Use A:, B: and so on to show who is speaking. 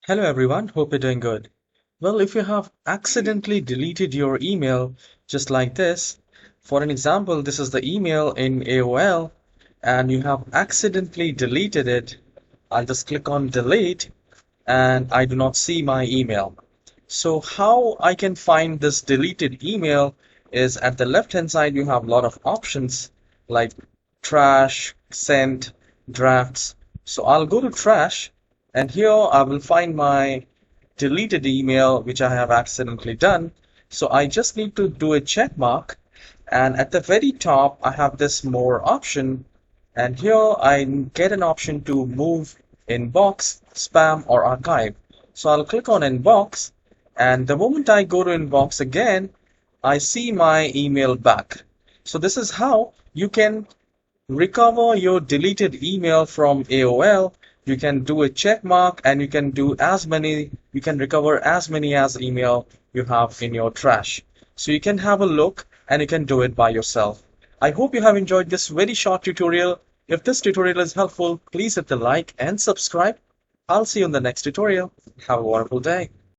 A: Hello everyone, hope you're doing good. Well, if you have accidentally deleted your email just like this, for an example, this is the email in AOL and you have accidentally deleted it, I'll just click on delete and I do not see my email. So how I can find this deleted email is at the left hand side you have a lot of options like trash, sent, drafts. So I'll go to trash and here I will find my deleted email which I have accidentally done. So I just need to do a check mark and at the very top I have this more option and here I get an option to move inbox, spam or archive. So I'll click on inbox and the moment I go to inbox again I see my email back. So this is how you can recover your deleted email from AOL. You can do a check mark and you can recover as many as email you have in your trash. So you can have a look and you can do it by yourself. I hope you have enjoyed this very short tutorial. If this tutorial is helpful, please hit the like and subscribe. I'll see you in the next tutorial. Have a wonderful day.